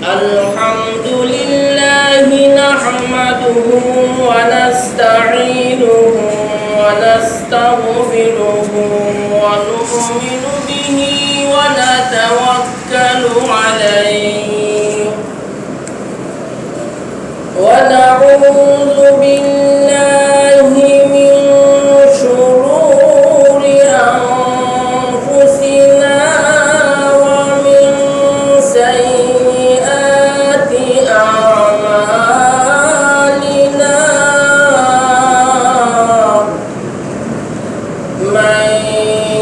الحمد لله نحمده ونستعينه ونستغفره ونؤمن به ونتوكل عليه ونعوذ بالله من شرور أنفسنا ومن سيئات أعمالنا من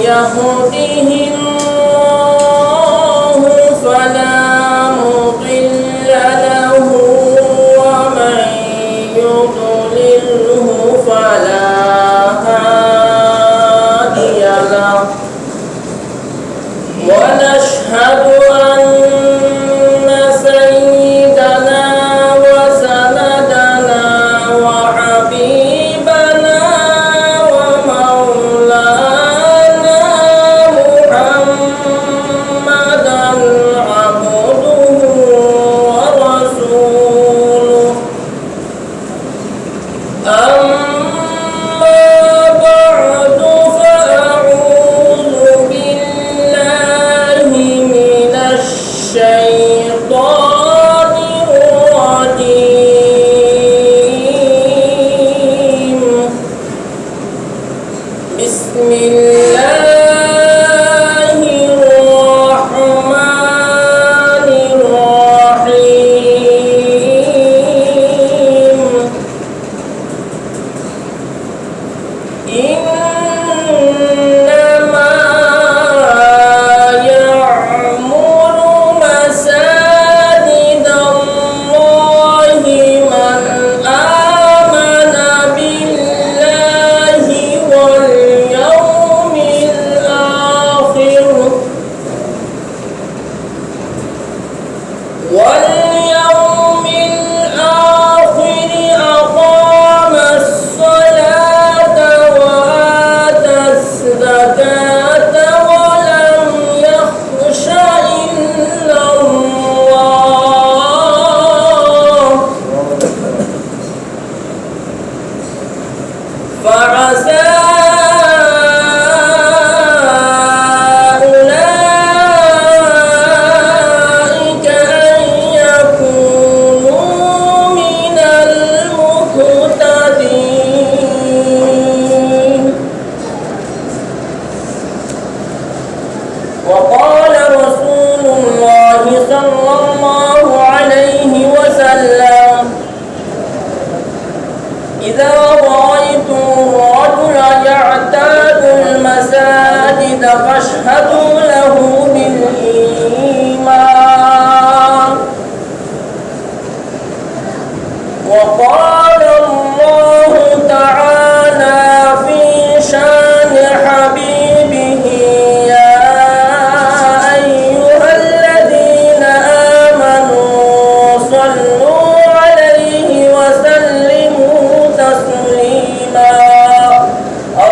يهده الله فلا مضل له ومن يضلله فلا هادي له ونشهد أن سيدنا وسندنا وحبيبنا ومولانا محمدا عبده ورسوله أما بعد فأعوذ بالله من الشيطان الرجيم بسم الله الرحمن الرحيم إنما يعمر مساجد الله من آمن بالله واليوم الآخر أقام الصلاة وآتى الزكاة ولم يخش إلا الله فعسى أولئك أن يكونوا من المهتدين. وقال رسول الله صلى الله عليه وسلم إذا رأيتم الرجل يعتاد المساجد فاشهدوا له بالإيمان. وقال الله تعالى في شان حبيبه يا أيها الذين آمنوا صلوا عليه وسلموا تسليما.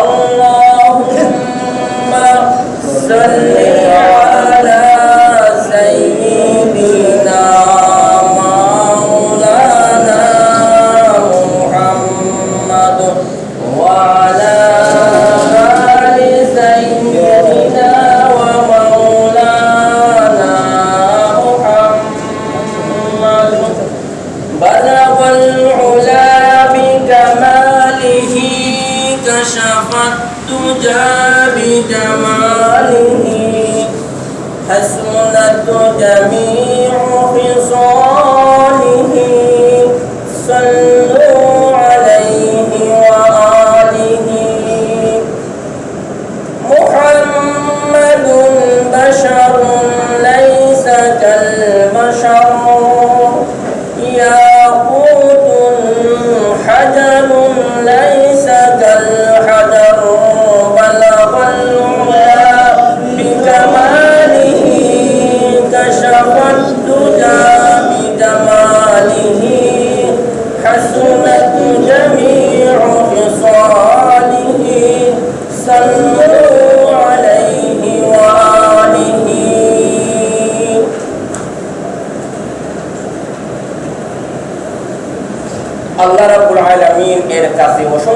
اللهم صل على سيدنا مولانا محمد وعلى آل سيدنا ومولانا محمد بلغ العلا بكماله كشف الدجى بجماله حسنت جميع خصاله صلوا عليه وآله. محمد بشر ليس كالبشر ياقوت حجر ليس كالحجر بلغ العلا بكماله كشف الدجى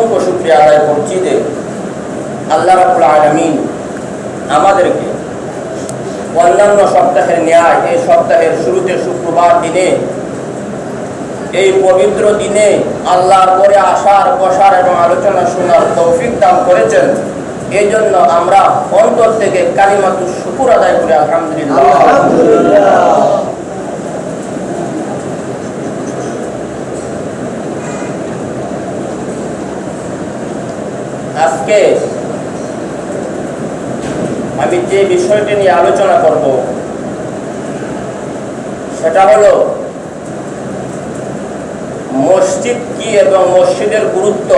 অসংখ্য শুকরিয়া আদায় করছি যে আল্লাহ রাব্বুল আলামিন আমাদেরকে অন্যান্য সপ্তাহের ন্যায় এই সপ্তাহের শুরুতে শুক্রবার দিনে এই পবিত্র দিনে আল্লাহর ঘরে আসার, বসার এবং আলোচনা শোনার তৌফিক দান করেছেন। এই জন্য আমরা অন্তর থেকে কালিমাতুশ শুকর আদায় করি আলহামদুলিল্লাহ। আজকে আমি যে বিষয়টি নিয়ে আলোচনা করব সেটা হলো মসজিদ কি এবং মসজিদের গুরুত্ব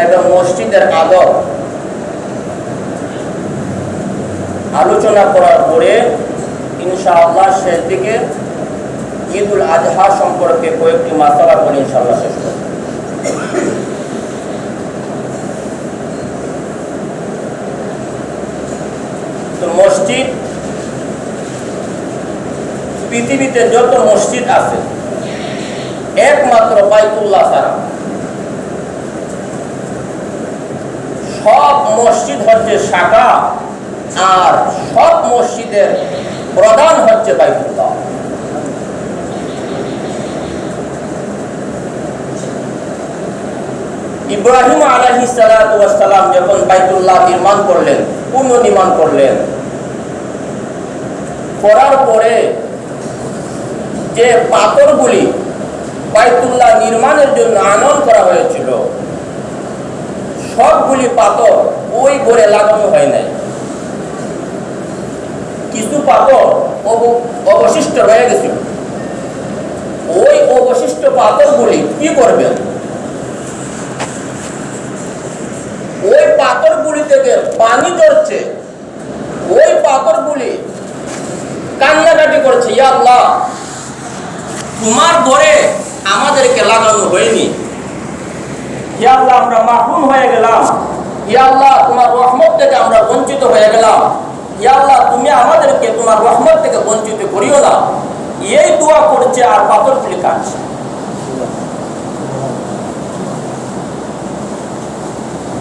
এবং মসজিদের আদব। আলোচনা করার পরে ইনশাআল্লাহ শেষ দিকে ঈদুল আজহা সম্পর্কে কয়েকটি মাসালা বলে ইনশাআল্লাহ শেষ করব। তো মসজিদ, পৃথিবীতে যত মসজিদ আছে একমাত্র বাইতুল্লাহ ছাড়া সব মসজিদ হচ্ছে শাখা, আর সব মসজিদের প্রধান হচ্ছে বাইতুল্লাহ। ইব্রাহিম আলাইহিস সালাতু ওয়াস সালাম যখন বাইতুল্লাহ নির্মাণ করলেন, পুনর্নির্মাণ করলেন, করার পরে যে পাথরগুলি বাইতুল্লাহ নির্মাণের জন্য আনয়ন করা হয়েছিল সবগুলি পাথর ওই ঘরে লাগানো হয় নাই। কিছু পাথর অবশিষ্ট রয়ে গেছিল। ওই অবশিষ্ট পাথরগুলি কি করবেন? ওই পাথরগুলি থেকে পানি ঝরছে, ওই পাথরগুলি কান্নাকাটি করছে, ইয়া আল্লাহ, তোমার ঘরে আমাদেরকে লাগানো হয়নি, ইয়া আল্লাহ আমরা মাহরুম হয়ে গেলাম, ইয়া আল্লাহ তোমার রহমত থেকে আমরা বঞ্চিত হয়ে গেলাম, ইয়া আল্লাহ তুমি আমাদেরকে তোমার রহমত থেকে বঞ্চিত করিও না। এই দোয়া করছে আর পাথরগুলি কাটছে।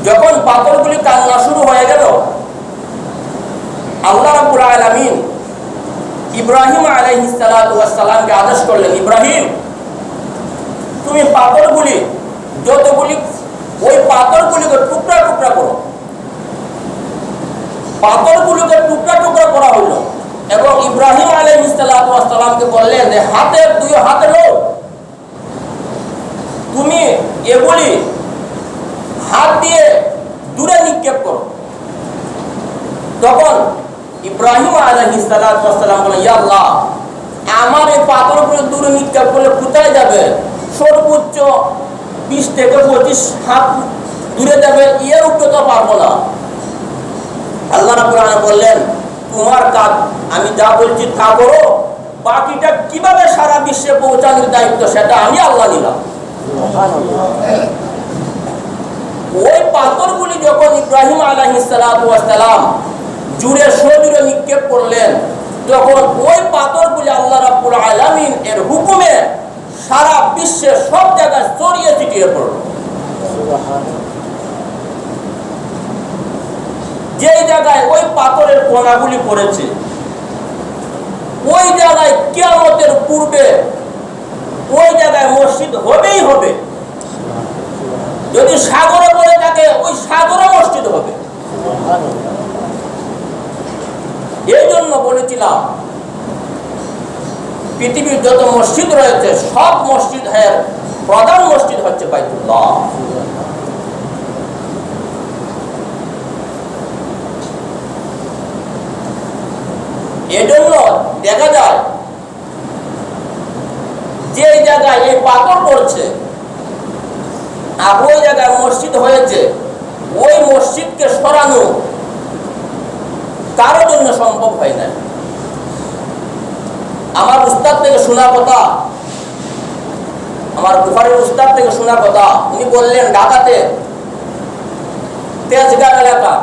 যখন পাথরগুলি কান্না শুরু হয়ে গেল, আল্লাহ রাব্বুল আলামিন ইব্রাহিম আলাইহিস সালাতু ওয়াস সালামকে আদেশ করলেন, ইব্রাহিম তুমি পাথরগুলি যতগুলি, ওই পাথরগুলিকে টুকরা টুকরা করো। পাথরগুলোকে টুকরা টুকরা করা হলো এবং ইব্রাহিম আলাইহিস সালাতু ওয়াস সালামকে বললেন যে দুই হাতে নাও, তুমি এগুলি হাত দিয়ে দূরে নিক্ষেপ করো। তখন ইব্রাহিম আলাইহিস সালাতু ওয়াস সালাম বলেন, ইয়া আল্লাহ আমার এই পাথরগুলো দূরে নিক্ষেপ করলে কোথায় যাবে? সর্বোচ্চ 20 থেকে 25 হাত দূরে যাবে, এর উপরে তো পারবো না। আল্লাহ রাব্বুল আলামিন বললেন, তোমার কাজ, আমি যা বলছি তা করো, বাকিটা কিভাবে সারা বিশ্বে পৌঁছানোর দায়িত্ব সেটা আমি আল্লাহ নিলাম। ওই পাথরগুলি যখন ইব্রাহিম আলাইহিস সালাতু ওয়াস সালাম জুড়ে সজুরে নিক্ষেপ করলেন, তখন ওই পাথরগুলি আল্লাহ রাব্বুল আলামিন এর হুকুমে সারা বিশ্বের সব জায়গায় ছড়িয়ে ছিটিয়ে পড়ল। যে জায়গায় ওই পাথরের কণাগুলি পড়েছে, ওই জায়গায় কিয়ামতের পূর্বে ওই জায়গায় মসজিদ হবেই হবে। যদি সাগরে পড়ে থাকে, ওই সাগরে মসজিদ হবে। এই জন্য বলেছিলাম পৃথিবীর যত মসজিদ রয়েছে সব মসজিদের প্রধান মসজিদ হচ্ছে বাইতুল্লাহ। এজন্য দেখা যায় যে জায়গায় এই পাথর পড়ছে আর ওই জায়গায় মসজিদ হয়েছে, ওই মসজিদকে সরানো কারোর জন্য সম্ভব হয় না। আমার উস্তাদ থেকে শোনা কথা, আমার বুখারীর উস্তাদ থেকে শোনা কথা, উনি বললেন ঢাকাতে তেজগাঁও এলাকা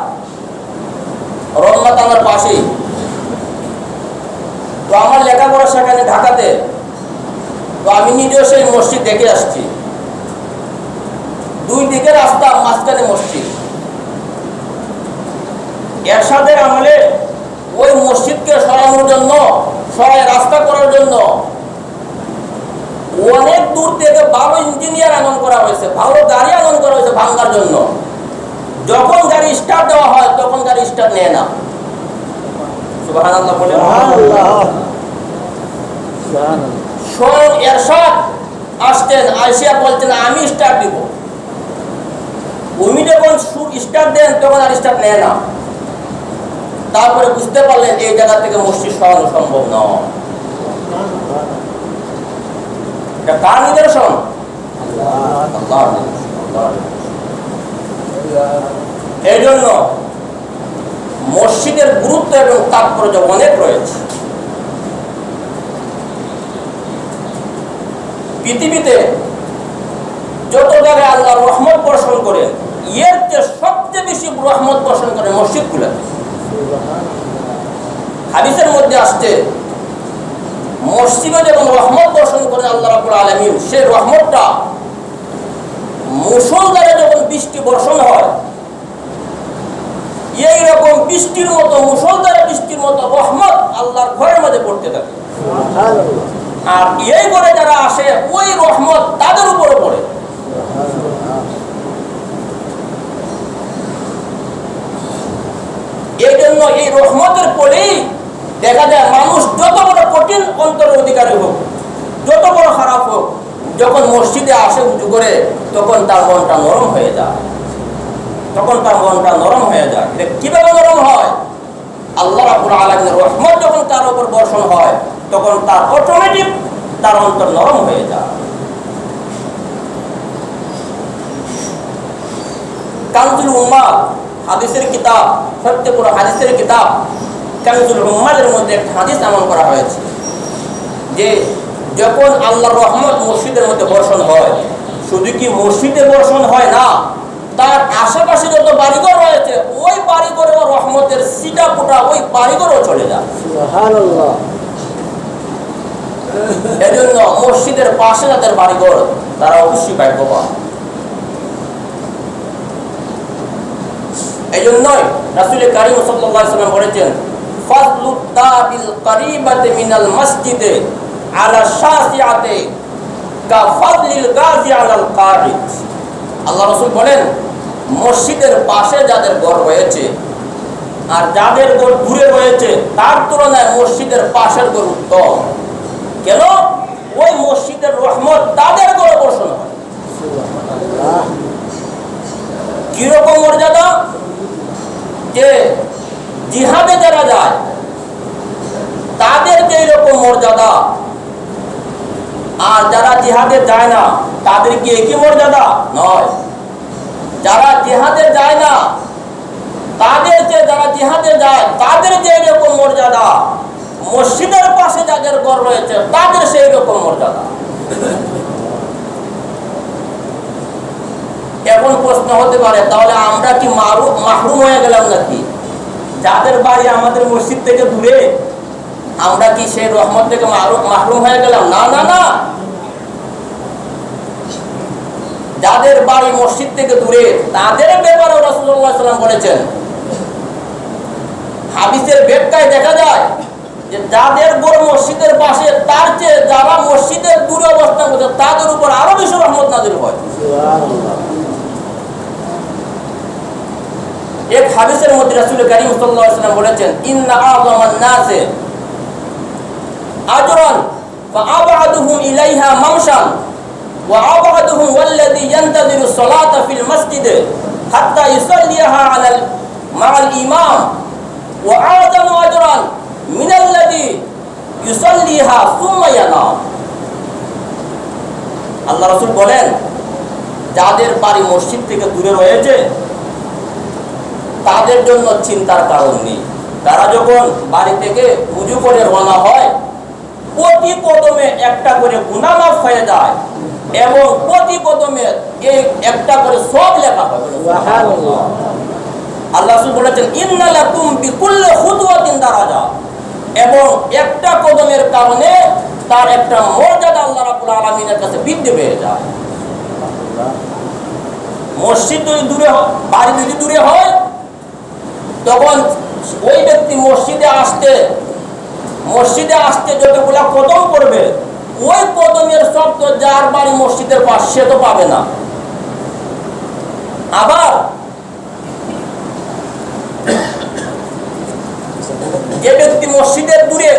রমনা থানার পাশেই, তো আমার লেখাপড়া সেখানে ঢাকাতে, তো আমি নিজেও সেই মসজিদ দেখে আসছি। দুই দিকে রাস্তা, মাঝখানে মসজিদ। এরশাদের আমলে ওই মসজিদকে সরানোর জন্য, সরাই রাস্তা করার জন্য অনেক দূর থেকে ভালো ইঞ্জিনিয়ার আনয়ন করা হয়েছে, ভালো গাড়ি আনয়ন করা হয়েছে ভাঙার জন্য। যখন গাড়ি স্টার্ট দেওয়া হয় তখন গাড়ি স্টার্ট নেয় না। সুবহানাল্লাহ বলে স্বয়ং এরশাদ আসতেন, আয়েশা বলতেন আমি স্টার্ট দিব। উনি যখন স্টার্ট দেন তখন আর স্টার্ট নেয় না। তারপরে বুঝতে পারলেন এই জায়গা থেকে মসজিদ সরানো সম্ভব নয়। এটা কার নিদর্শন? আল্লাহর নিদর্শন। এই জন্য মসজিদের গুরুত্ব এবং তাৎপর্য অনেক রয়েছে। পৃথিবীতে যত জায়গায় আল্লাহ রহমত বর্ষণ করেন, এর চেয়ে সবচেয়ে বেশি রহমত বর্ষণ করে মসজিদগুলোতে। হাদিসের মধ্যে আসছে মসজিদে যখন রহমত বর্ষণ করেন আল্লাহ রাব্বুল আলামিন, সেই রহমতটা মুষলধারে যখন বৃষ্টি বর্ষণ হয়, এই রকম বৃষ্টির মতো, মুষলধারে বৃষ্টির মতো রহমত আল্লাহর ঘরের মধ্যে পড়তে থাকে। আর এই ঘরে যারা আসে ওই রহমত তাদের উপরে পড়ে। এই জন্য এই রহমতের পরেই দেখা যায় মানুষ যত বড় কঠিন অন্তরের অধিকারী হোক, যত বড় খারাপ হোক, যখন মসজিদে আসে উঁচু করে তখন তার মনটা নরম হয়ে যায়। তখন তার মনটা নরম হয়ে যায়। এটা কিভাবে নরম হয়? আল্লাহ রাব্বুল আলামিনের রহমত যখন তার উপর বর্ষণ হয় তখন তার অটোমেটিক তার অন্তর নরম হয়ে যায়। কানজুল উম্মাহ হাদিসের কিতাব, সত্যপুর হাদিসের কিতাব কানজুল উম্মাহের মধ্যে একটা হাদিস আমল করা হয়েছে যে যখন আল্লাহর রহমত মসজিদের মধ্যে বর্ষণ হয়, শুধু কি মসজিদে বর্ষণ হয় না, তার আশেপাশে যত বাড়িঘর রয়েছে ওই বাড়িঘরেও রহমতের সিটা পোটা ওই বাড়িঘরও চলে যায়। সুবহানাল্লাহ। এজন্য মসজিদের পাশে যাদের বাড়িঘর তারা অবশ্যই ভাগ্যবান। এই জন্যই রাসূল কারীম সাল্লাল্লাহু আলাইহি ওয়াসাল্লাম বলেছেন, ফাজলুত দাবিল করিবাতি মিনাল মসজিদে আলা শাসিআতি কা ফাজলিল গাজি আলাল কারিদ। আল্লাহ রাসূল বলেন, মসজিদের পাশে যাদের ঘর রয়েছে আর যাদের ঘর দূরে রয়েছে তার তুলনায় মসজিদের পাশের ঘর উত্তম। কেন? ওই মসজিদের রহমত তাদের ঘরে বর্ষণ হয়। কিরকম মর্যাদা? যে জিহাদে যারা যায় তাদের যে রকম মর্যাদা, আর যারা জিহাদে যায় না তাদের কি একই মর্যাদা? নয়। যারা জিহাদে যায় না তাদের যে, যারা জিহাদে যায় তাদের যে রকম মর্যাদা, মসজিদের পাশে যাদের ঘর রয়েছে তাদের সেই রকম মর্যাদা। এখন প্রশ্ন হতে পারে, তাহলে আমরা কি মাহরুম হয়ে গেলাম নাকি? যাদের বাড়ি আমাদের মসজিদ থেকে দূরে আমরা কি সেই রহমত থেকে মাহরুম হয়ে গেলাম? না না না। যাদের বাড়ি মসজিদ থেকে দূরে তাদের ব্যাপারে রাসূলুল্লাহ সাল্লাল্লাহু আলাইহি ওয়াসাল্লাম বলেছেন, হাদিসের ব্যাখ্যায় দেখা যায় যে যাদের ঘর মসজিদের পাশে তার চেয়ে যারা মসজিদের দূরে অবস্থান করছে তাদের উপর আরো বেশি রহমত নাযিল হয়। সুবহানাল্লাহ। এক হাদিসের মধ্যে রাসূল কারীম সাল্লাল্লাহু আলাইহি ওয়াসাল্লাম বলেছেন, ইন্না আযমান নাসে আজরান ফা আবআদুহুম ইলাইহা মামশান ওয়া আবআদুহুম ওয়াল্লাযী ইয়ানতাযিরু সালাতা ফিল মাসজিদে হাত্তা ইউসাল্লিহা আলাল মাআল ইমাম ওয়া আযমু আজরান মিনাল্লাযী ইউসাল্লিহা সুম্মা ইয়ানাম। আল্লাহ রাসূল বলেন, যাদের বাড়ি মসজিদ থেকে দূরে রয়েছে তাদের জন্য চিন্তার কারণ নেই। তারা যখন বাড়ি থেকে ওযু করে রওনা হয় প্রতি কদমে একটা করে গুনাহ মাফ হয়ে যায় এবং প্রতি কদমে এই একটা করে সওয়াব লেখা হয়। সুবহানাল্লাহ। আল্লাহ রাসূল বলেছেন, ইন্না লাকুম বিকুল্লি খুতওয়াতিন দারাজা, এবং একটা কদমের কারণে তার একটা মর্যাদা আল্লাহ রাব্বুল আলামিনের কাছে বৃদ্ধি পেয়ে যায়। মসজিদ যদি দূরে, বাড়ি যদি দূরে হয়, তখন ওই ব্যক্তি মসজিদে আসতে যতগুলা কদম করবে, ওই কদমের শব্দ যার বাড়ি মসজিদের পাশ সে তো পাবে না। আবার যে ব্যক্তি মসজিদের দূরে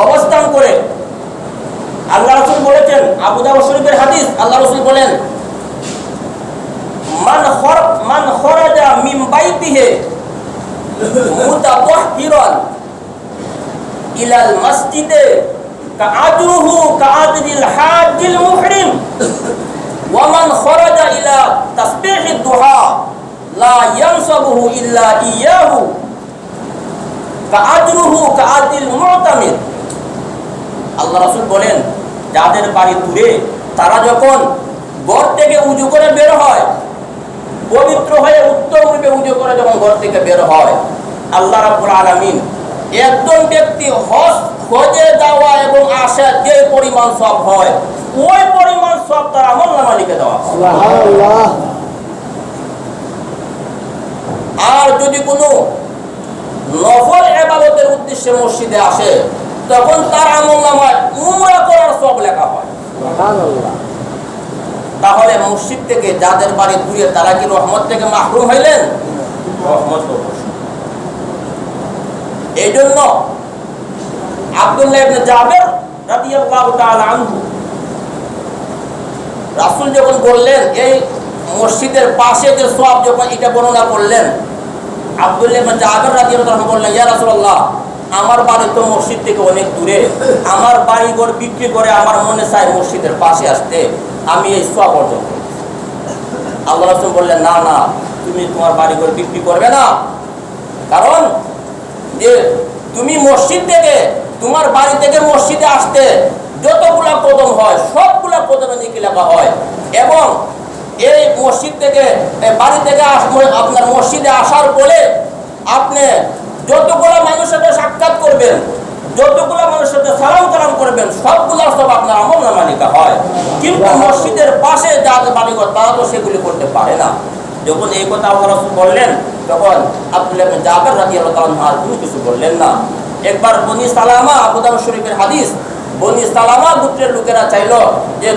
অবস্থান করে, আল্লাহ রাসূল বলেছেন, আবু দাউদ শরীফের হাদিস, আল্লাহ রাসূল বলেন, মান খরাজা মিন বাইতিহি মুতাতাহহিরান ইলাল মসজিদে কাআজরুহু কাআজরিল হাজিল মুহরিম ওয়া মান খরাজা ইলা তাসবিহিদ দুহা লা ইয়ানসাবুহু ইল্লা ইয়াহু কাআজরুহু কাআজিল মুতামির। আল্লাহ রাসূল বলেন, যাদের বাড়ি দূরে তারা যখন ঘর থেকে উজু করে বের হয়, পবিত্র হয়ে উত্তম রূপে উজু করে যখন ঘর থেকে বের হয়, আল্লাহ রাব্বুল আলামিন একজন ব্যক্তি হজে যাওয়া এবং আসা যে পরিমাণ সওয়াব হয়, ওই পরিমাণ সওয়াব তার আমলনামায় লিখে দেওয়া হয়। সুবহানাল্লাহ। আর যদি কোনো নফল ইবাদতের উদ্দেশ্যে মসজিদে আসে, তখন তার আমলনামায় উমরা করার সওয়াব লেখা হয়। সুবহানাল্লাহ। তাহলে মসজিদ থেকে যাদের বাড়ি দূরে তারা কি রহমত থেকে মাহরুম হইলেন? রহমত। এই জন্য আব্দুল্লাহ ইবনে জাবের রাদিয়াল্লাহু তাআলা আনহু, রাসূল যখন বললেন এই মসজিদের পাশে যে সওয়াব, যখন এটা বর্ণনা করলেন, আব্দুল্লাহ ইবনে জাবের রাদিয়াল্লাহু তাআলা বললেন, ইয়া রাসূলুল্লাহ, আমার বাড়ি তো মসজিদ থেকে অনেক দূরে, আমার বাড়ি ঘর বিক্রি করে আমার মনে চায় মসজিদের পাশে আসতে, আমি এই সওয়াব অর্জন করব। আল্লাহ রাসূল বললেন, না না, তুমি তোমার বাড়ি ঘর বিক্রি করবে না, কারণ যে তুমি মসজিদ থেকে, তোমার বাড়ি থেকে মসজিদে আসতে যতগুলা কদম হয় সবগুলা কদমে নেকি লেখা হয়, এবং এই মসজিদ থেকে, বাড়ি থেকে আপনার মসজিদে আসার পরে আপনি যতগুলা মানুষের সাথে সাক্ষাৎ করবেন, যতগুলা মানুষের সাথে সালাম কালাম করবেন, সবগুলা সব আপনার আমলনামায় লেখা হয়। কিন্তু মসজিদের পাশে যাদের বাড়িঘর তারা তো সেগুলি করতে পারে না। যখন এই কথা আল্লাহ রাসূল বললেন, তখন আব্দুল্লাহ ইবনে জাবের রাদিয়াল্লাহু তাআলা আর কিছু বললেন না। একবার বনি সালামা, আবু দাউদ শরীফের হাদিস, বনি সালামা গোত্রের লোকেরা চাইলো যে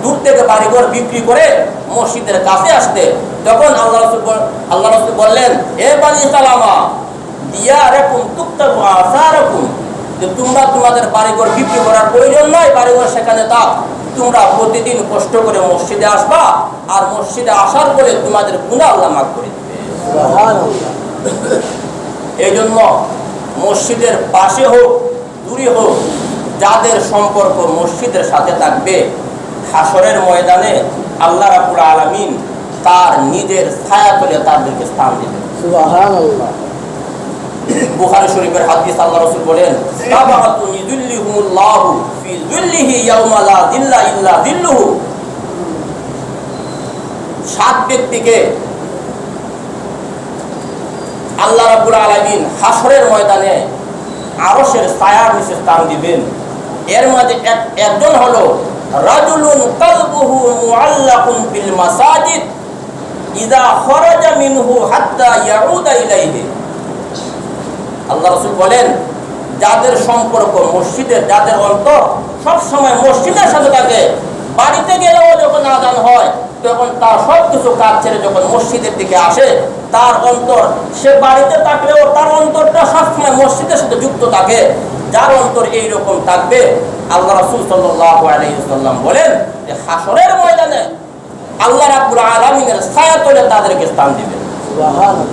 দূর থেকে বাড়িঘর বিক্রি করে মসজিদের কাছে আসতে। তখন আল্লাহ রাসূল বললেন, হে বনি সালামা, দিয়ারাকুম তুকতাবু আসারাকুম, যে তোমরা তোমাদের বাড়িঘর বিক্রি করার প্রয়োজন নয়, বাড়িঘর সেখানে থাক, তোমরা প্রতিদিন কষ্ট করে মসজিদে আসবা, আর মসজিদে আসার পরে তোমাদের গুনাহ আল্লাহ মাফ করে দিবে। সুবহানাল্লাহ। এই জন্য মসজিদের পাশে হোক দূরে হোক, যাদের সম্পর্ক মসজিদের সাথে থাকবে, হাসরের ময়দানে আল্লাহ রাব্বুল আলামিন তার নিজের ছায়া তলে তাদেরকে স্থান দিবেন। সুবহানাল্লাহ। বুখারী শরীফের হাদিস, আল্লাহ রাসূল বলেন, সাবাতুন ইযিল্লুহুমুল্লাহু ফি যিল্লিহি ইয়াওমা লা যিল্লা ইল্লা যিল্লুহু। 7 ব্যক্তিকে আল্লাহ রাব্বুল আলামিন হাসরের ময়দানে আরশের ছায়ার নিচে স্থান দিবেন। এর মধ্যে একজন হলো রাজুলুন কলবুহু মুআল্লাকুন বিল মাসাজিদ ইযা খরাজা মিনহু হাত্তা ইয়াউদা ইলাইহি। আল্লাহ রাসূল বলেন, যাদের সম্পর্ক মসজিদের, যাদের অন্তর সব সময় মসজিদের সাথে থাকে, বাড়িতে গেলেও যখন আযান হয় তখন তার সবকিছু কাজ ছেড়ে যখন মসজিদের দিকে আসে, তার অন্তর, সে বাড়িতে থাকলেও তার অন্তরটা সবসময় মসজিদের সাথে যুক্ত থাকে। যার অন্তর এইরকম থাকবে, আল্লাহ রাসূল সাল্লাল্লাহু আলাইহি ওয়াসাল্লাম বলেন যে হাসরের ময়দানে আল্লাহ রাব্বুল আলামিনের ছায়া তলে তাদেরকে স্থান দিবেন। সুবহানাল্লাহ।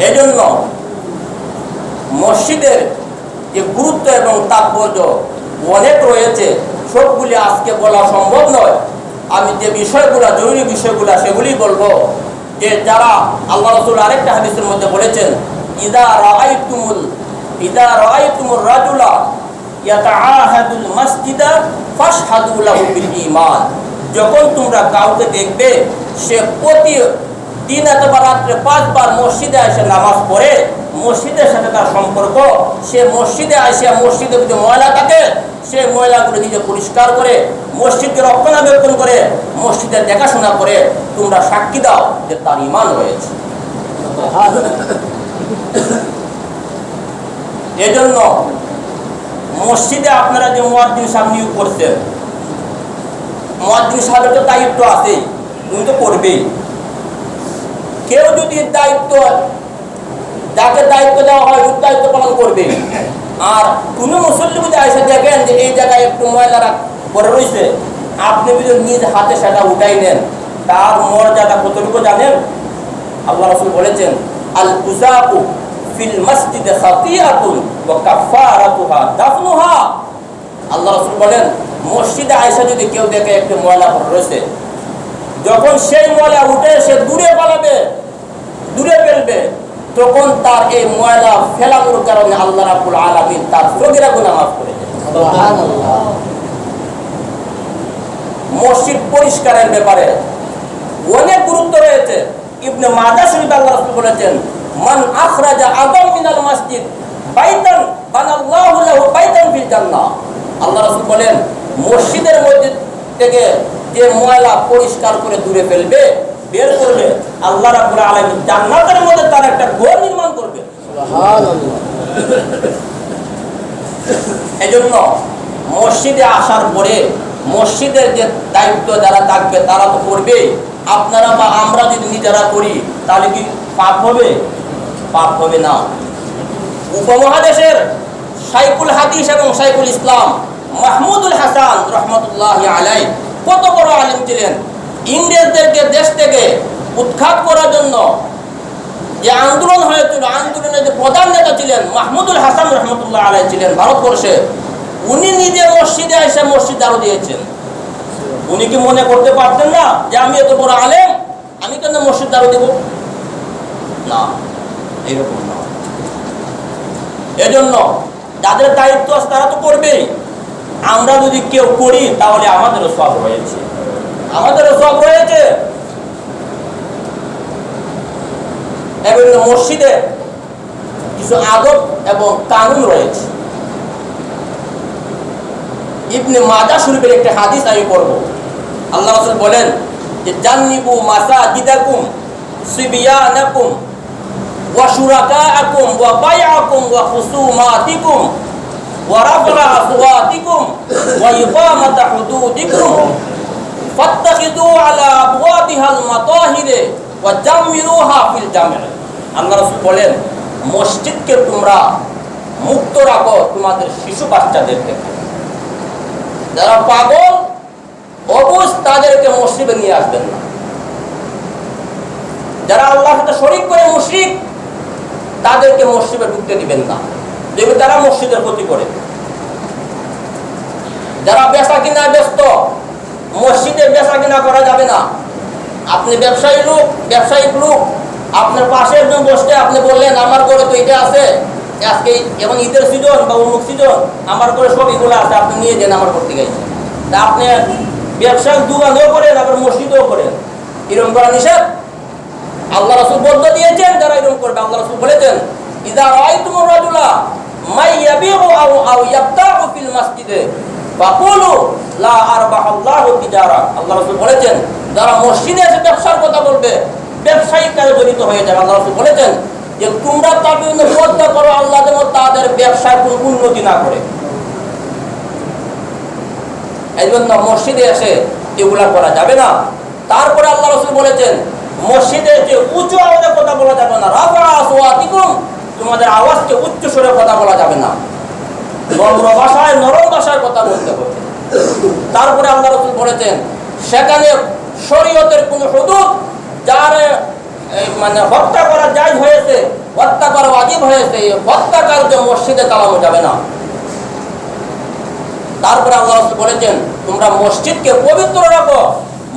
এজন্য মসজিদের যে গুরুত্ব এবং তাৎপর্য অনেক রয়েছে, সবগুলি আজকে বলা সম্ভব নয়। আমি যে বিষয়গুলো, জরুরি বিষয়গুলো, সেগুলি বলবো। যে যারা, আল্লাহ রাসূল আরেকটা হাদিসের মধ্যে বলেছেন, ইযা রাআইতুমুর রাজুলা ইয়াতাআহাদুল মাসজিদা ফাশহাদু লাহু বিল ঈমান। যখন তোমরা কাউকে দেখবে সে দিন অথবা রাত্রে 5 বার মসজিদে এসে নামাজ পড়ে, মসজিদের সাথে তার সম্পর্ক, সে মসজিদে আসে, মসজিদে যদি ময়লা থাকে সে ময়লাগুলো নিজে পরিষ্কার করে, মসজিদকে রক্ষণাবেক্ষণ করে, মসজিদের দেখাশোনা করে, তোমরা সাক্ষী দাও যে তার ঈমান রয়েছে। এজন্য মসজিদে আপনারা যে মুয়াজ্জিন সাহেব নিয়োগ করছেন, মুয়াজ্জিন সাহেবের তো দায়িত্ব আছেই, তুমি তো করবেই। কেউ যদি দায়িত্ব, যাকে দায়িত্ব দেওয়া হয় দায়িত্ব পালন করবে। আর তুমি মুসল্লি যদি এসে দেখেন যে এই জায়গায় একটু ময়লা পড়ে রয়েছে, আপনি যদি নিজ হাতে সেটা উঠাই নেন, তার মর্যাদা কতটুকু জানেন? আল্লাহ রাসূল বলেছেন, আল উযাকু ফিল মসজিদে খাতিয়াতুন ওয়া কাফারাতুহা দাফনুহা। আল্লাহ রাসূল বলেন, মসজিদে আয়েশা যদি কেউ দেখে একটু ময়লা পড়ে রয়েছে, যখন সেই ময়লা উঠে সে দূরে পালাবে, দূরে ফেলবে, তখন তার এই ময়লা ফেলানোর কারণে আল্লাহ রাব্বুল আলামিন তার সগীরা গুনাহ মাফ করে দেন। সুবহানাল্লাহ। মসজিদ পরিষ্কারের ব্যাপারে অনেক গুরুত্ব রয়েছে। ইবনে মাজাহ শরীফে আল্লাহ রাসূল বলেছেন, মান আখরাজা আযাম মিনাল মসজিদ বাইতান বানাল্লাহু লাহু বাইতান ফিল জান্নাহ। আল্লাহ রাসূল বলেন, মসজিদের মধ্যে থেকে যে ময়লা পরিষ্কার করে দূরে ফেলবে, বের করবে, আল্লাহ রাব্বুল আলামিন জান্নাতের মধ্যে তার একটা ঘর নির্মাণ করবে। সুবহানাল্লাহ। এজন্য মসজিদে আসার পরে মসজিদের যে দায়িত্ব যারা থাকবে তারা তো করবে। আপনারা বা আমরা যদি নিজেরা করি তাহলে কি পাপ হবে? পাপ হবে না। উপমহাদেশের শাইখুল হাদিস এবং শাইখুল ইসলাম মাহমুদুল হাসান রহমতুল্লাহি আলাইহি কত বড় আলেম ছিলেন। ইংরেজদেরকে দেশ থেকে উৎখাত করার জন্য যে আন্দোলন হয়েছিল, আন্দোলনের যে প্রধান নেতা ছিলেন মাহমুদুল হাসান রহমতুল্লাহ আলাইহি ছিলেন ভারতবর্ষে। উনি নিজে মসজিদে এসে মসজিদ ঝাড়ু দিয়েছেন। উনি কি মনে করতে পারতেন না যে আমি এত বড় আলেম, আমি কেন মসজিদ ঝাড়ু দেব? না, এইরকম না। এজন্য যাদের দায়িত্ব আছে তারা তো করবেই। আমরা যদি কেউ করি তাহলে আমাদেরও সওয়াব রয়েছে, আমাদেরও সওয়াব রয়েছে। এবং মসজিদে কিছু আদব এবং কানুন রয়েছে। ইবনে মাজাহ শরীফের একটা হাদিস আমি পড়ব। আল্লাহ রাসূল বলেন যে জান্নিবু মাসাজিদাকুম সিবিয়ানাকুম ওয়া শুরাকাআকুম ওয়া বাইআকুম ওয়া খুসুমাতিকুম ওয়া রাফআ আসওয়াতিকুম ওয়া ইকামাতা হুদুদিকুম ফাত্তাখিযু আলা আবওয়াবিহাল মাতাহির ওয়া জাম্মিরুহা ফিল জামি'। আল্লাহ রাসূল বলেন, মসজিদকে তোমরা মুক্ত রাখো তোমাদের শিশু বাচ্চাদের থেকে। যারা পাগল অবুঝ তাদেরকে মসজিদে নিয়ে আসবেন না। যারা আল্লাহর সাথে শরীক করে মুশরিক তাদেরকে মসজিদে ঢুকতে দিবেন না, যেহেতু তারা মসজিদের ক্ষতি করে। যারা বেচা কিনা ব্যস্ত, মসজিদে বেচা কিনা করা যাবে না। আপনি ব্যবসায়িক লোক, আপনার পাশে একজন বসতে আপনি বললেন আমার ঘরে তো এটা আছে, আজকে এখন ঈদের সিজন বা অমুক সিজন, আমার ঘরে সব এগুলো আছে, আপনি নিয়ে যান আমার ঘর থেকে। তা আপনি ব্যবসায়িক দোকানও করেন আবার মসজিদও করেন, এরকম করা নিষেধ। আল্লাহ রাসূল বদ্ধ দিয়েছেন যারা এরকম করবে। আল্লাহ রাসূল বলেছেন, ইযা রাআইতুমুর রাজুলা মাইয়াবিউ আও ইয়াবতাউ ফিল মাসজিদে ফাকুলু লা আরবাহাল্লাহু তিজারা। আল্লাহ রাসূল বলেছেন, যারা মসজিদে এসে ব্যবসার কথা বলবে, ব্যবসায়িক কাজে জড়িত হয়ে যাবে, আল্লাহ রাসূল বলেছেন যে তোমরা তাদের পর্দা করো, আল্লাহ যেন তাদের ব্যবসায় কোনো উন্নতি না করে। এই জন্য মসজিদে এসে এগুলা করা যাবে না। তারপরে আল্লাহ রাসূল বলেছেন, মসজিদে যে উঁচু আওয়াজে কথা বলা যাবে না। রাফা আসওয়াতিকুম, তোমাদের আওয়াজকে উচ্চ স্বরে কথা বলা যাবে না, নম্র ভাষায় নরম ভাষায় কথা বলতে হবে। তারপরে আল্লাহ রাসূল বলেছেন, সেখানে শরীয়তের কোনো হুদুদ যার মানে হত্যা করা জায়েজ হয়েছে, হত্যা করা ওয়াজিব হয়েছে, হত্যা কার্য মসজিদে চালানো যাবে না। তারপরে আল্লাহ রাসূল বলেছেন, তোমরা মসজিদকে পবিত্র রাখো,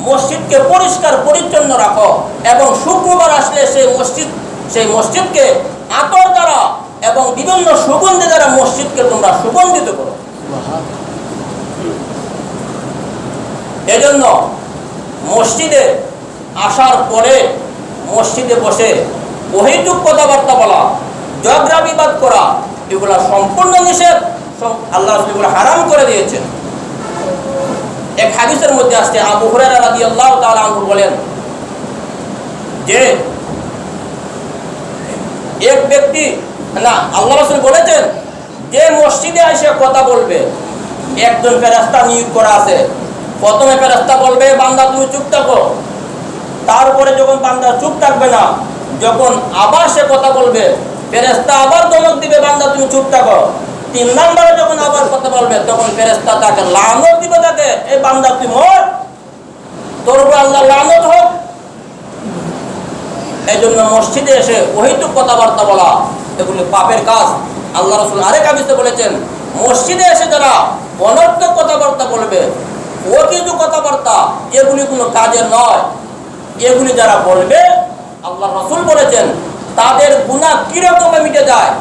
মসজিদকে পরিষ্কার পরিচ্ছন্ন রাখো, এবং শুক্রবার আসলে সেই মসজিদকে আতর দ্বারা এবং বিভিন্ন সুগন্ধি দ্বারা মসজিদকে তোমরা সুগন্ধিত করো। এজন্য মসজিদে আসার পরে মসজিদে বসে অহেতুক কথাবার্তা বলা, ঝগড়া বিবাদ করা, এগুলা সম্পূর্ণ নিষেধ। আল্লাহ এগুলো হারাম করে দিয়েছেন। এক হাদিসের মধ্যে আসছে, আবু হুরায়রা রাদিয়াল্লাহু তাআলা আনহু বলেন যে এক ব্যক্তি না, আল্লাহ রাসূল বলেছেন যে মসজিদে এসে কথা বলবে, একজন ফেরেশতা নিয়োগ করা আছে। প্রথমে ফেরেশতা বলবে, বান্দা তুমি চুপ থাকো। তারপরে যখন বান্দা চুপ থাকবে না, যখন আবার সে কথা বলবে, ফেরেশতা আবার ধমক দিবে, বান্দা তুমি চুপ থাকো। 3 নম্বরে যখন আবার কথা বলবে, তখন ফেরেশতা তাকে লানত দিবে, তাকে, এই বান্দা তুই মর, তোর উপর আল্লাহ লানত হোক। এই জন্য মসজিদে এসে অহেতুক কথাবার্তা বলা এগুলি পাপের কাজ। আল্লাহ রাসূল আরেক হাদিসে বলেছেন, মসজিদে এসে যারা অনর্থক কথাবার্তা বলবে, অকিজু কথাবার্তা, এগুলি কোনো কাজের নয়, এগুলি যারা বলবে, আল্লাহ রাসূল বলেছেন তাদের গুনাহ কিরকম মিটে যায়,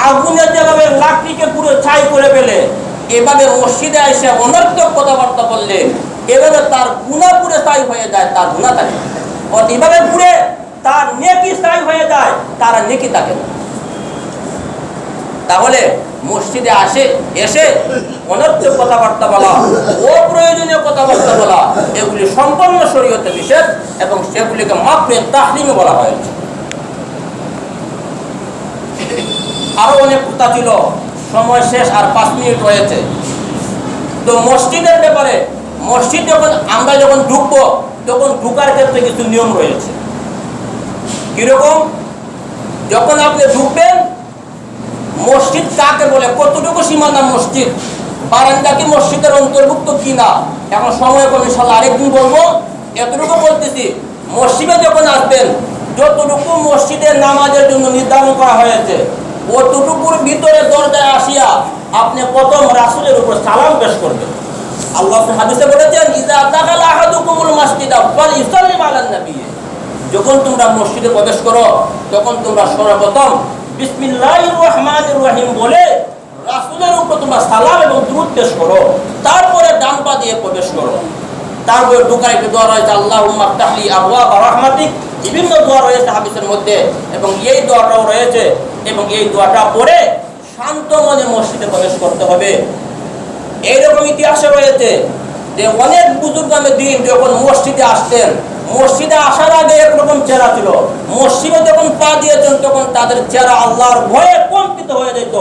আগুনে যেভাবে লাকড়িকে পুরো ছাই করে ফেলে, এভাবে মসজিদে এসে অনর্থক কথাবার্তা বললে এভাবে তার গুনাহ পুরো ছাই হয়ে যায়, তার গুনাহ থাকে। আর এভাবে পুরো তার নেকি ছাই হয়ে যায়, তার নেকি থাকে। তাহলে মসজিদে এসে অনর্থক কথাবার্তা বলা, অপ্রয়োজনীয় কথাবার্তা বলা, এগুলি সম্পূর্ণ শরীয়তে নিষেধ এবং সেগুলিকে মাকরুহে তাহরিমে বলা হয়েছে। আরো অনেক কথা ছিল, সময় শেষ, আর 5 মিনিট রয়েছে। তো মসজিদের ব্যাপারে, মসজিদ আমরা যখন ঢুকবো, তখন ঢুকার ক্ষেত্রে কিছু নিয়ম রয়েছে। কিরকম? যখন আপনি ঢুকবেন, মসজিদ কাকে বলে, কতটুকু সীমানা মসজিদ, বারান্দা কি মসজিদের অন্তর্ভুক্ত কিনা, এখন সময় কম, ইনশাআল্লাহ আরেকদিন বলবো। এতটুকু বলতেছি, মসজিদে যখন আসবেন, যতটুকু মসজিদের নামাজের জন্য নির্ধারণ করা হয়েছে, অতটুকুর ভিতরে দরজায় আসিয়া আপনি প্রথম রাসূলের উপর সালাম পেশ করবেন। আল্লাহ হাদিসে বলেছেন, ইযা দাখালা আহাদুকুমুল মাসজিদা ফালইউসাল্লিম আলান নবী। যখন তোমরা মসজিদে প্রবেশ করো, তখন তোমরা সর্বপ্রথম বিসমিল্লাহির রহমানির রহিম বলে রাসূলের উপর তোমরা সালাম এবং দুরূদ পেশ করো। তারপরে ডান পা দিয়ে প্রবেশ করো। তারপরে ঢোকার একটি দোয়া রয়েছে, আল্লাহুম্মা আফতাহলি আবওয়াবা রাহমাতিক, বিভিন্ন দোয়া রয়েছে হাদিসের মধ্যে, এবং এই দোয়াটাও রয়েছে। এবং এই দোয়াটা পড়ে শান্ত মনে মসজিদে প্রবেশ করতে হবে। এইরকম ইতিহাসে রয়েছে যে অনেক বুজুর্গানের দিন যখন মসজিদে আসতেন, মসজিদে আসার আগে একরকম চেহারা ছিল, মসজিদে যখন পা দিয়েছেন তখন তাদের চেহারা আল্লাহর ভয়ে কম্পিত হয়ে যেত,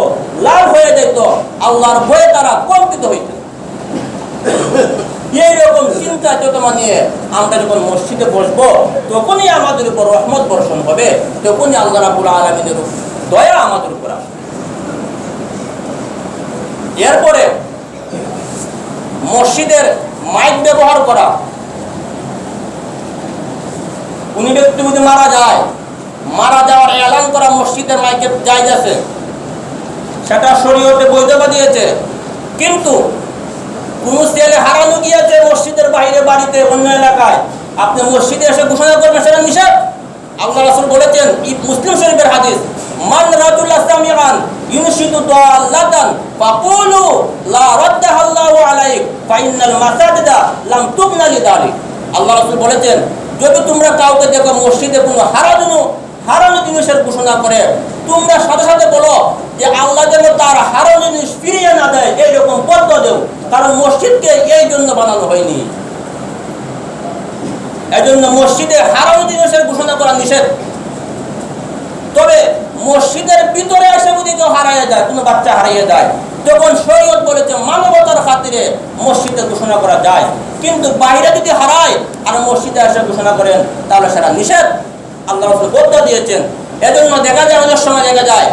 লাল হয়ে যেত, আল্লাহর ভয়ে তারা কম্পিত হইতেন। এইরকম চিন্তা চেতনা নিয়ে আমরা যখন মসজিদে বসবো, তখনই আমাদের উপর রহমত বর্ষণ হবে, তখনই আল্লাহ রাব্বুল আলামিনের দয়া আমাদের উপর আসবে। এরপরে মসজিদের মাইক ব্যবহার করা, কোন ব্যক্তি যদি মারা যাওয়ার এলান করা মসজিদের মাইকে জায়েজ আছে, সেটা শরীয়তে বৈধতা দিয়েছে। কিন্তু কোন ছেলে হারানো গিয়েছে মসজিদের বাইরে, বাড়িতে, অন্য এলাকায়, আপনি মসজিদে এসে ঘোষণা করবেন, সেটা নিষেধ। আল্লাহ রাসূল বলেছেন, মুসলিম শরীফের হাদিস, মান রাজুলা সামিআন ইউনশিদু দাল্লাতান ফাকুলু লা রাদ্দাহাল্লাহু আলাইক ফাইনাল মাসাজিদা লাম তুবনা লিযালিক। আল্লাহ রাসূল বলেছেন, যদি তোমরা কাউকে দেখো মসজিদে কোনো হারানো জিনিসের ঘোষণা করে, তোমরা সাথে সাথে বলো যে আল্লাহ যেন তার হারানো জিনিস ফিরিয়ে না দেয়, এইরকম বদয়া দেও, কারণ মসজিদকে এই জন্য বানানো হয়নি। এই জন্য মসজিদে হারানো জিনিসের ঘোষণা করা নিষেধ। তবে মসজিদের ভিতরে এসে যদি কেউ হারিয়ে যায়, কোনো বাচ্চা হারিয়ে যায়, তখন শরীয়ত বলেছে মানবতার খাতিরে মসজিদে ঘোষণা করা যায়। কিন্তু বাইরে যদি হারায় আর মসজিদে এসে ঘোষণা করেন, তাহলে সেটা নিষেধ। আল্লাহ রাসূল বদয়া দিয়েছেন। এজন্য দেখা যায়, অনেক সময় দেখা যায়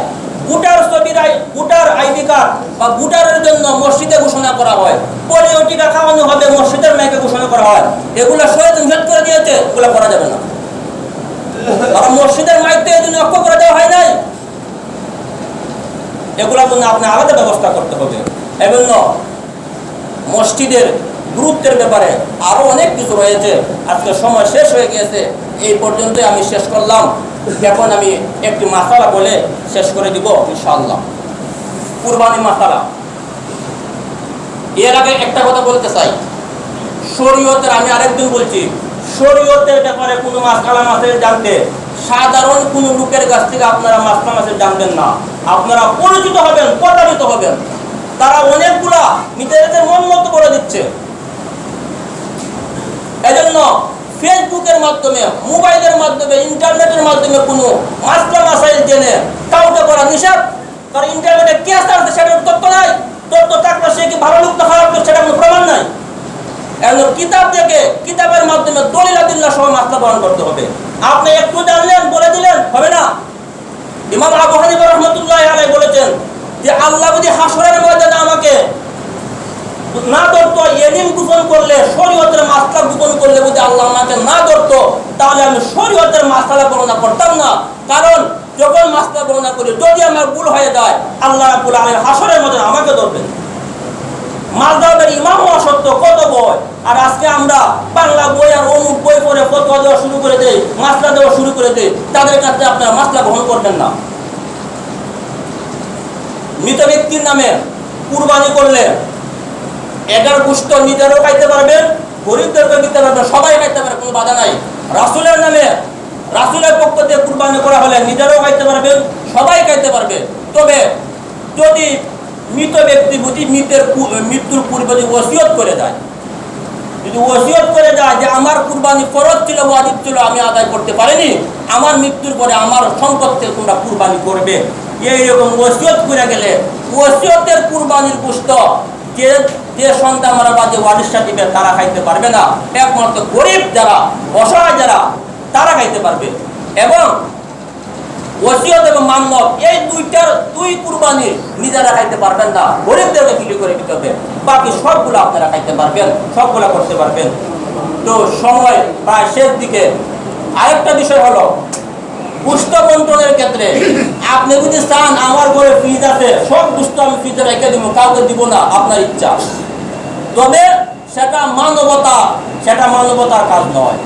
ভোটার আইডি কার্ড বা ভোটারের জন্য মসজিদে ঘোষণা করা হয়, পোলিও টিকা খাওয়ানো হবে, মসজিদের মাইকে ঘোষণা করা হয়। এগুলো শরীয়ত নিষেধ করে দিয়েছে, এগুলো করা যাবে না। কারণ মসজিদের মাইকতে এই জন্য অক্ষ করে দেওয়া হয় নাই, এগুলোর জন্য আপনি আলাদা ব্যবস্থা করতে হবে। এজন্য মসজিদের গুরুত্বের ব্যাপারে আরো অনেক কিছু রয়েছে। আজকে সময় শেষ হয়ে গিয়েছে, এই পর্যন্তই আমি শেষ করলাম। এখন আমি একটি মাসালা বলে শেষ করে দিব ইনশাআল্লাহ। কুরবানি মাসালা। এর আগে একটা কথা বলতে চাই, শরীয়তের, আমি আরেকদিন বলছি, শরীয়তের ব্যাপারে কোনো মাসআলা মাসাইল জানতে সাধারণ কোনো লোকের কাছ থেকে আপনারা মাসআলা মাসাইল জানবেন না। আপনারা পরিচিত হবেন, প্রতারিত হবেন। তারা অনেকগুলা নিজেদের মন মতো করে দিচ্ছে। এজন্য ফেসবুকের মাধ্যমে, মোবাইলের মাধ্যমে, ইন্টারনেটের মাধ্যমে কোনো মাসআলা মাসাইল জেনে কাউকে করা নিষেধ। কারণ ইন্টারনেটে কি আছে সেটার তথ্য নাই। তথ্য থাকলে সে কি ভালো লোক না খারাপ লোক সেটা কোনো প্রমাণ নাই। এখন কিতাব থেকে, কিতাবের মাধ্যমে দলিল আদিল্লাহ সহ মাসলা বহন করতে হবে। আপনি একটু জানলেন বলে দিলেন হবে না। ইমাম আবু হানিফা রাহমাতুল্লাহি আলাইহি বলেছেন যে আল্লাহ যদি হাসরের ময়দানে আমাকে না ধরতো, ইলম গোপন করলে, শরীয়তের মাসলা গোপন করলে যদি আল্লাহ আমাকে না ধরতো, তাহলে আমি শরীয়তের মাসলা বর্ণনা করতাম না। কারণ যখন মাসলা বর্ণনা করি যদি আমার ভুল হয়ে যায়, আল্লাহ রাব্বুল আলামিন হাসরের ময়দানে আমাকে ধরবেন। মাযহাবের ইমাম হওয়া সত্য কত বই, আর আজকে আমরা বাংলা বই আর অমুক বই পড়ে ফতোয়া দেওয়া শুরু করে দেই, মাসলা দেওয়া শুরু করে দেই। তাদের কাছে আপনারা মাসলা গ্রহণ করবেন না। মৃত ব্যক্তির নামে কুরবানি করলে এটার গোশত নিজেরও খাইতে পারবেন, গরিবদেরকে দিতে পারবেন, সবাই খাইতে পারবে, কোনো বাধা নাই। রাসূলের নামে, রাসূলের পক্ষ থেকে কুরবানি করা হলে নিজেরও খাইতে পারবেন, সবাই খাইতে পারবে। তবে যদি মৃত ব্যক্তি যদি মৃত্যুর পূর্বে যদি ওসিয়ত করে যায়, যদি ওসিয়ত করে যায় যে আমার কুরবানি ফরজ ছিল, ওয়াজিব ছিল, আমি আদায় করতে পারিনি, আমার মৃত্যুর পরে আমার সম্পদ থেকে তোমরা কুরবানি করবে, এইরকম ওসিয়ত করে গেলে ওসিয়তের কুরবানির গোশত যে সন্তানরা বা যে ওয়ারিশরা দিবে তারা খাইতে পারবে না। একমাত্র গরিব যারা, অসহায় যারা, তারা খাইতে পারবে। এবং ওসিয়ত এবং মান্নত এই দুই কুরবানি নিজেরা খাইতে পারবেন না, গরিবদেরকে বিক্রি করে দিতে হবে। বাকি সবগুলো আপনারা খাইতে পারবেন, সবগুলো করতে পারবেন। তো সময় প্রায় শেষ দিকে। আরেকটা বিষয় হলো গোশত বন্টনের ক্ষেত্রে আপনি যদি চান আমার ঘরে ফ্রিজ আছে, সব গোশত আমি ফ্রিজে রেখে দিব, কাউকে দিব না, আপনার ইচ্ছা। তবে সেটা মানবতার কাজ নয়,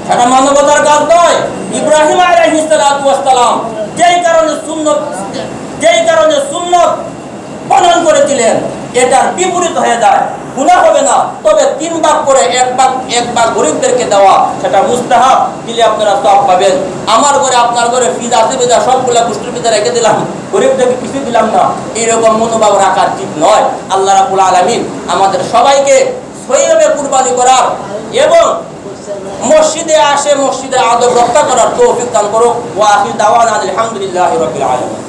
সেটা মানবতার কাজ নয়। ইব্রাহিম আলাইহিস সালাতু ওয়াস সালাম যেই কারণে সুন্নত পালন করেছিলেন, এটার বিপরীত হয়ে যায়, গুনাহ হবে না। তবে 3 ভাগ করে এক ভাগ গরিবদেরকে দেওয়া, সেটা মুস্তাহাব, দিলে আপনারা সওয়াব পাবেন। আমার ঘরে, আপনার ঘরে ফ্রিজ আছে বেজা সবগুলা গোশতের ভিতরে রেখে দিলাম, গরিবদেরকে কিছু দিলাম না, এইরকম মনোভাব রাখা ঠিক নয়। আল্লাহ রাব্বুল আলামিন আমাদের সবাইকে সহিভাবে কুরবানি করার এবং মসজিদে আসে মসজিদের আদব রক্ষা করার তৌফিক দান করুক। ওয়া আখির দাওয়ানা আলহামদুলিল্লাহি রাব্বিল আলামিন।